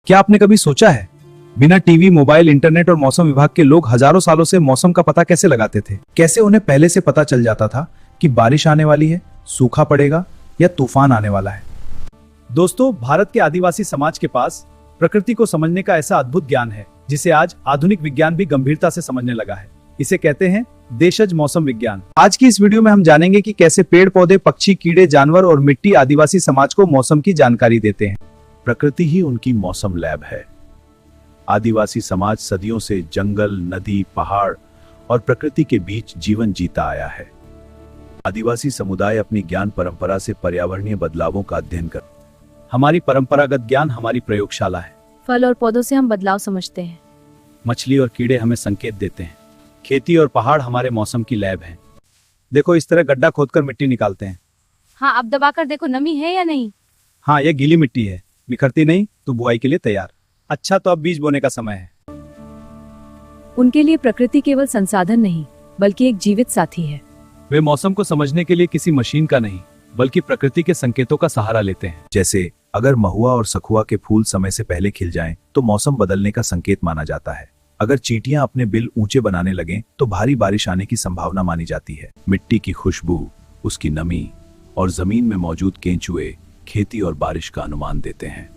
क्या आपने कभी सोचा है, बिना टीवी, मोबाइल, इंटरनेट और मौसम विभाग के लोग हजारों सालों से मौसम का पता कैसे लगाते थे? कैसे उन्हें पहले से पता चल जाता था कि बारिश आने वाली है, सूखा पड़ेगा या तूफान आने वाला है? दोस्तों, भारत के आदिवासी समाज के पास प्रकृति को समझने का ऐसा अद्भुत ज्ञान है जिसे आज आधुनिक विज्ञान भी गंभीरता से समझने लगा है। इसे कहते हैं देशज मौसम विज्ञान। आज की इस वीडियो में हम जानेंगे कि कैसे पेड़ पौधे, पक्षी, कीड़े, जानवर और मिट्टी आदिवासी समाज को मौसम की जानकारी देते हैं। प्रकृति ही उनकी मौसम लैब है। आदिवासी समाज सदियों से जंगल, नदी, पहाड़ और प्रकृति के बीच जीवन जीता आया है। आदिवासी समुदाय अपनी ज्ञान परंपरा से पर्यावरणीय बदलावों का अध्ययन कर। हमारी परंपरागत ज्ञान हमारी प्रयोगशाला है। फल और पौधों से हम बदलाव समझते हैं। मछली और कीड़े हमें संकेत देते हैं। खेती और पहाड़ हमारे मौसम की लैब हैं। देखो, इस तरह गड्ढा खोदकर मिट्टी निकालते हैं। हाँ, अब दबाकर देखो नमी है या नहीं। हाँ, ये गीली मिट्टी है, बिखरती नहीं, तो बुआई के लिए तैयार। अच्छा, तो अब बीज बोने का समय है। उनके लिए प्रकृति केवल संसाधन नहीं, बल्कि एक जीवित साथी है। वे मौसम को समझने के लिए किसी मशीन का नहीं, बल्कि प्रकृति के संकेतों का सहारा लेते हैं। जैसे अगर महुआ और सखुआ के फूल समय से पहले खिल जाएं, तो मौसम बदलने का संकेत माना जाता है। अगर चींटियां अपने बिल ऊंचे बनाने लगें, तो भारी बारिश आने की संभावना मानी जाती है। मिट्टी की खुशबू, उसकी नमी और जमीन में मौजूद केंचुए खेती और बारिश का अनुमान देते हैं।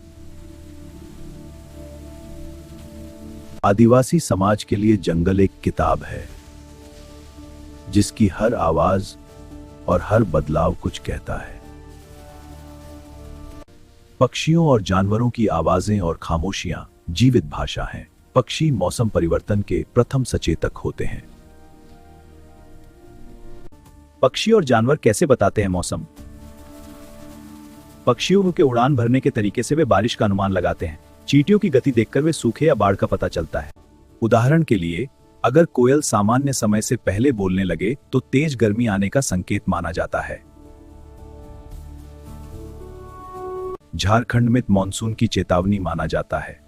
आदिवासी समाज के लिए जंगल एक किताब है, जिसकी हर आवाज और हर बदलाव कुछ कहता है। पक्षियों और जानवरों की आवाजें और खामोशियां जीवित भाषा हैं। पक्षी मौसम परिवर्तन के प्रथम सचेतक होते हैं। पक्षी और जानवर कैसे बताते हैं मौसम? पक्षियों के उड़ान भरने के तरीके से वे बारिश का अनुमान लगाते हैं। चींटियों की गति देखकर वे सूखे या बाढ़ का पता चलता है। उदाहरण के लिए, अगर कोयल सामान्य समय से पहले बोलने लगे, तो तेज गर्मी आने का संकेत माना जाता है। झारखंड में मानसून की चेतावनी माना जाता है।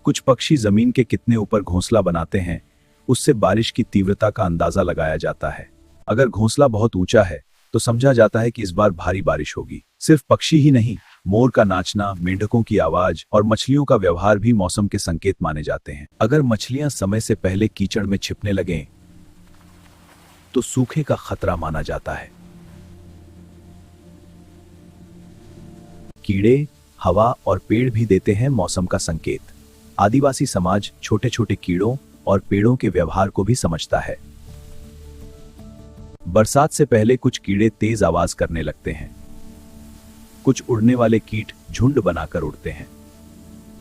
कुछ पक्षी जमीन के कितने ऊपर घोंसला बनाते हैं, उससे बारिश की तीव्रता का अंदाजा लगाया जाता है। अगर घोंसला बहुत ऊंचा है, तो समझा जाता है कि इस बार भारी बारिश होगी। सिर्फ पक्षी ही नहीं, मोर का नाचना, मेंढकों की आवाज और मछलियों का व्यवहार भी मौसम के संकेत माने जाते हैं। अगर मछलियां समय से पहले कीचड़ में छिपने लगें, तो सूखे का खतरा माना जाता है। कीड़े, हवा और पेड़ भी देते हैं मौसम का संकेत। आदिवासी समाज छोटे छोटे कीड़ों और पेड़ों के व्यवहार को भी समझता है। बरसात से पहले कुछ कीड़े तेज आवाज करने लगते हैं। कुछ उड़ने वाले कीट झुंड बनाकर उड़ते हैं।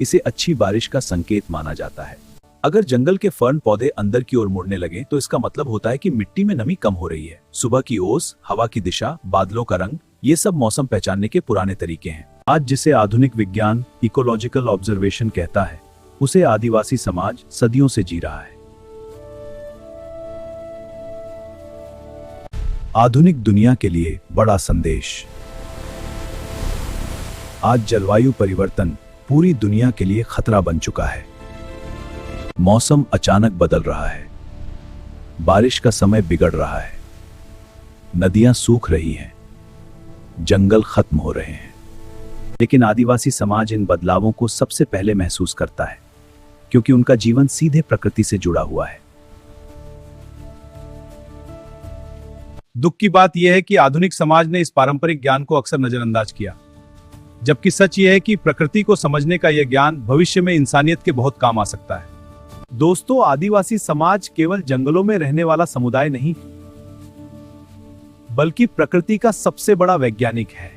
इसे अच्छी बारिश का संकेत माना जाता है। अगर जंगल के फर्न पौधे अंदर की ओर मुड़ने लगे, तो इसका मतलब होता है कि मिट्टी में नमी कम हो रही है। सुबह की ओस, हवा की दिशा, बादलों का रंग, ये सब मौसम पहचानने के पुराने तरीके हैं। आज जिसे आधुनिक विज्ञान इकोलॉजिकल ऑब्जर्वेशन कहता है, उसे आदिवासी समाज सदियों से जी रहा है। आधुनिक दुनिया के लिए बड़ा संदेश। आज जलवायु परिवर्तन पूरी दुनिया के लिए खतरा बन चुका है। मौसम अचानक बदल रहा है। बारिश का समय बिगड़ रहा है। नदियां सूख रही हैं। जंगल खत्म हो रहे हैं। लेकिन आदिवासी समाज इन बदलावों को सबसे पहले महसूस करता है, क्योंकि उनका जीवन सीधे प्रकृति से जुड़ा हुआ है। दुख की बात यह है कि आधुनिक समाज ने इस पारंपरिक ज्ञान को अक्सर नजरअंदाज किया, जबकि सच यह है कि प्रकृति को समझने का यह ज्ञान भविष्य में इंसानियत के बहुत काम आ सकता है। दोस्तों, आदिवासी समाज केवल जंगलों में रहने वाला समुदाय नहीं, बल्कि प्रकृति का सबसे बड़ा वैज्ञानिक है।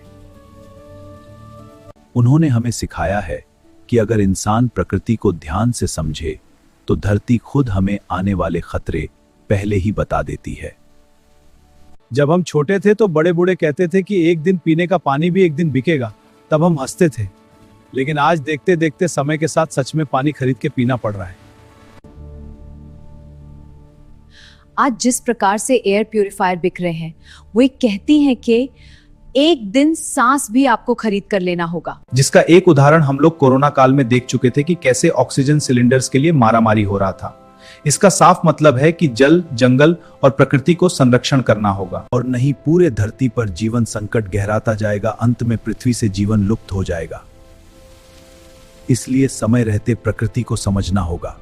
उन्होंने हमें सिखाया है कि अगर इंसान प्रकृति को ध्यान से समझे, तो धरती खुद हमें आने वाले खतरे पहले ही बता देती है। जब हम छोटे थे तो बड़े बूढ़े कहते थे कि एक दिन पीने का पानी भी एक दिन बिकेगा, तब हम हंसते थे। लेकिन आज देखते देखते समय के साथ सच में पानी खरीद के पीना पड़ रहा है। आज जिस प्रकार से एयर प्यूरिफायर बिक रहे हैं, वो कहती हैं कि एक दिन सांस भी आपको खरीद कर लेना होगा। जिसका एक उदाहरण हम लोग कोरोना काल में देख चुके थे कि कैसे ऑक्सीजन सिलेंडर्स के लिए मारामारी हो रहा था। इसका साफ मतलब है कि जल, जंगल और प्रकृति को संरक्षण करना होगा, और नहीं पूरे धरती पर जीवन संकट गहराता जाएगा। अंत में पृथ्वी से जीवन लुप्त हो जाएगा। इसलिए समय रहते प्रकृति को समझना होगा।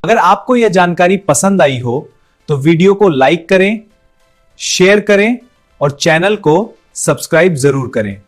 अगर आपको यह जानकारी पसंद आई हो तो वीडियो को लाइक करें, शेयर करें और चैनल को सब्सक्राइब जरूर करें।